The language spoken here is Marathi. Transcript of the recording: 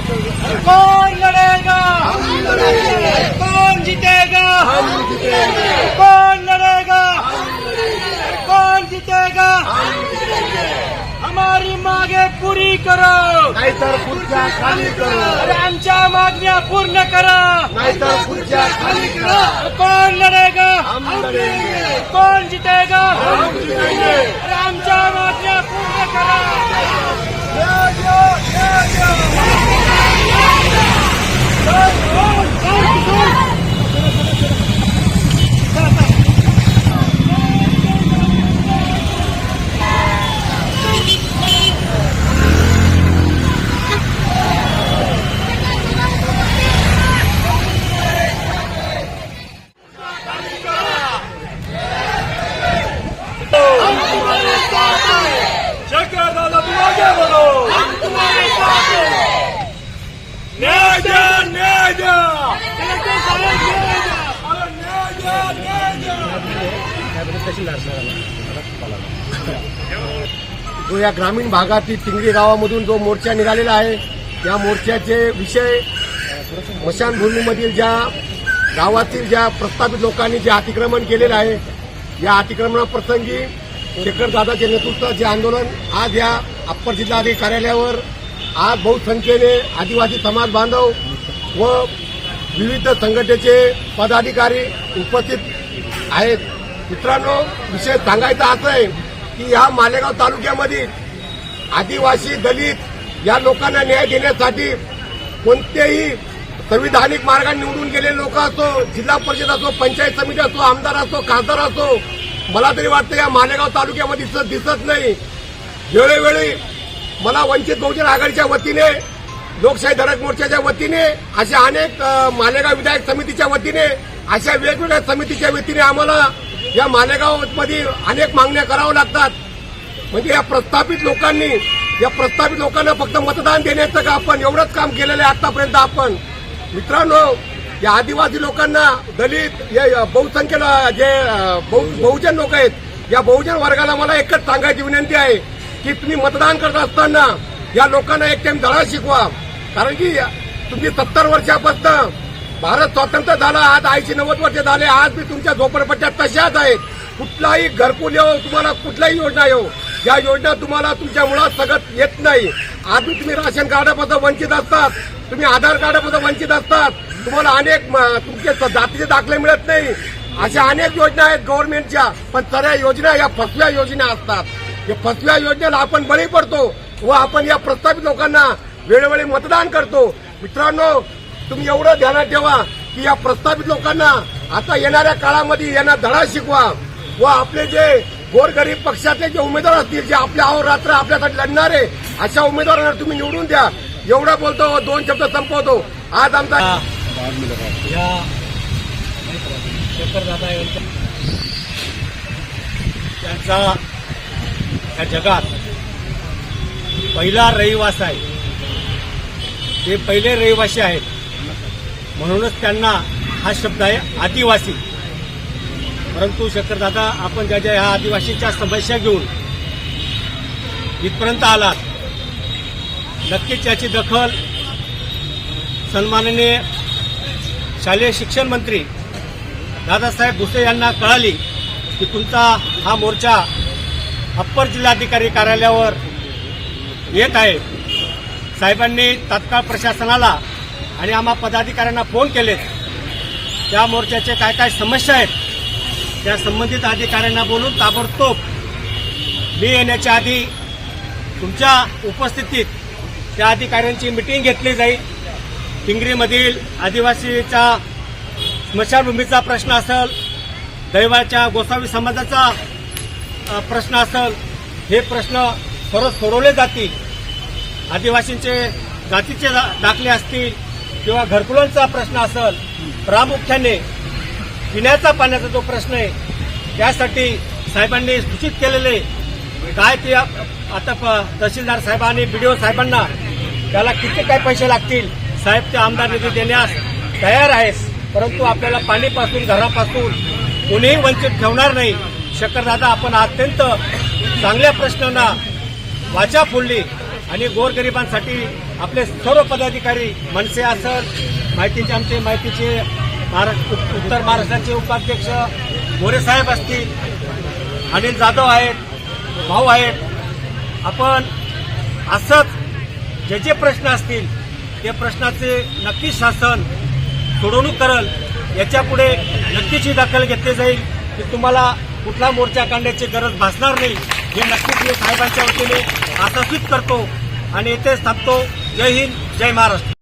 कौन लड़ेगा? हम लड़ेंगे। कौन जीतेगा? हम जीतेंगे। कौन लड़ेगा? कौन जीतेगा? हमारी मांगे पूरी करो, नाहीतर खुर्च्या खाली करो, अरे आमच्या मागण्या पूर्ण करा, नाहीतर खुर्च्या खाली करा. कौन लड़ेगा? हम लढेंगे. कौन जीतेगा? हम जीतेंगे. अरे आमच्या मागण्या पूर्ण करा. शेखर दादा तू आगे बढ़ो. हम तुम्हारे साथ हैं. न्याय द्या, न्याय द्या. कलेक्टर साहेब न्याय द्या. अरे न्याय द्या, न्याय द्या. जो या ग्रामीण भागातील टिंगरी गावामधून जो मोर्चा निघालेला आहे, या मोर्चाचे विषय स्मशानभूमीमधील ज्या गावातील ज्या प्रस्थापित लोकांनी जे अतिक्रमण केलेलं आहे, या अतिक्रमणाप्रसंगी शेखर दादाच्या नेतृत्वाचे आंदोलन आज या अप्पर जिल्हाधिकारी कार्यालयावर आज बहुसंख्येने आदिवासी समाज बांधव व विविध संघटनेचे पदाधिकारी उपस्थित आहेत. मित्रांनो, विषय सांगायचा असा आहे की या मालेगाव तालुक्यामध्ये आदिवासी दलित या लोकांना न्याय देण्यासाठी कोणतेही संविधानिक मार्गाने निवडून गेलेले लोक असो, जिल्हा परिषद असो, पंचायत समिती असो, आमदार असो, खासदार असो, मला तरी वाटतं या मालेगाव तालुक्यामध्ये दिसत नाही. वेळोवेळी मला वंचित बहुजन आघाडीच्या वतीने, लोकशाही धडक मोर्चाच्या वतीने, अशा अनेक मालेगाव विधायक समितीच्या वतीने, अशा वेगवेगळ्या समितीच्या वतीने आम्हाला या मालेगावमध्ये अनेक मागण्या कराव्या लागतात. म्हणजे या प्रस्थापित लोकांना फक्त मतदान देण्याचं का आपण एवढंच काम केलेलं आहे आतापर्यंत आपण. मित्रांनो, या आदिवासी लोकांना, दलित, या बहुसंख्येला जे बहुजन लोक आहेत, या बहुजन वर्गाला मला एकच सांगायची विनंती आहे की तुम्ही मतदान करत असताना या लोकांना एक टाइम धडा शिकवा. कारण की तुम्ही 70 वर्षापासून भारत स्वतंत्र झाला, आज 80-90 वर्ष झाले, आज मी तुमच्या झोपडपट्ट्या तशाच आहेत. कुठलाही घरकुल येऊ, तुम्हाला कुठल्याही योजना येऊ, या योजना तुम्हाला तुमच्या मुळात सगळं येत नाही. आज तुम्ही राशन कार्डापासून वंचित असतात, तुम्ही आधार कार्डापासून वंचित असतात, तुम्हाला अनेक तुमचे जातीचे दाखले मिळत नाही. अशा अनेक योजना आहेत गव्हर्नमेंटच्या, पण सगळ्या योजना या फसव्या योजना असतात. या फसव्या योजनेला आपण बळी पडतो व आपण या प्रस्थापित लोकांना वेळोवेळी मतदान करतो. मित्रांनो, तुम्ही एवढं ध्यानात ठेवा की या प्रस्थापित लोकांना आता येणाऱ्या काळामध्ये यांना धडा शिकवा व आपले जे गोरगरीब पक्षातले जे उमेदवार असतील, जे आपल्या अहोरात्र आपल्यासाठी लढणारे, अशा उमेदवारांना तुम्ही निवडून द्या. एवढं बोलतो, 2 शब्द संपवतो. आज आमचा या शेखर दादा यांचा या जगात पहिला रहिवास आहे. ते पहिले रहिवासी आहेत, म्हणूनच त्यांना हा शब्द आहे आदिवासी. परंतु शेखर दादा, आपण ज्या ह्या आदिवासीच्या समस्या घेऊन इथपर्यंत आलात, नक्कीच याची दखल सन्माननीय शालेय शिक्षण मंत्री दादासाहेब भुसे यांना कळाली की तुमचा हा मोर्चा अप्पर जिल्हाधिकारी कार्यालयावर येत आहे. साहेबांनी तात्काळ प्रशासनाला आणि आम्हा पदाधिकाऱ्यांना फोन केलेत. त्या मोर्चाचे काय काय समस्या आहेत त्या संबंधित अधिकाऱ्यांना बोलून ताबडतोब मी येण्याच्या आधी तुमच्या उपस्थितीत त्या अधिकाऱ्यांची मिटिंग घेतली जाईल. टिंगरीमधील आदिवासीचा स्मशानभूमीचा प्रश्न असेल, दैवाच्या गोसावी समाजाचा प्रश्न असेल, हे प्रश्न सर्व सोडवले जातील. आदिवासींचे जातीचे दाखले असतील किंवा घरकुलांचा प्रश्न असेल, प्रामुख्याने पिण्याचा पाण्याचा जो प्रश्न आहे त्यासाठी साहेबांनी सूचित केलेले काय ते आता तहसीलदार साहेबांनी बीडीओ साहेबांना त्याला किती काय पैसे लागतील, साहेब ते आमदार निधी देण्यास तयार आहेत. परंतु आपल्याला पाणीपासून, घरापासून कोणीही वंचित ठेवणार नाही. शेखर दादा, आपण अत्यंत चांगल्या प्रश्नांना वाचा फोडली आणि गोरगरिबांसाठी आपले सर्व पदाधिकारी मनसे असेल माहितीचे उत्तर महाराष्ट्राचे उपाध्यक्ष मोरे साहेब असतील, अनिल जाधव आहेत, भाऊ आहेत, आपण असंच जे प्रश्न असतील ते प्रश्नाचे नक्की शासन सोडवणूक करल. याच्यापुढे नक्कीच ही दखल घेतली जाईल की तुम्हाला कुठला मोर्चा काढण्याची गरज भासणार नाही हे नक्कीच मी साहेबांच्या वतीने आश्वासित करतो आणि इथेच थांबतो. जय हिंद, जय महाराष्ट्र.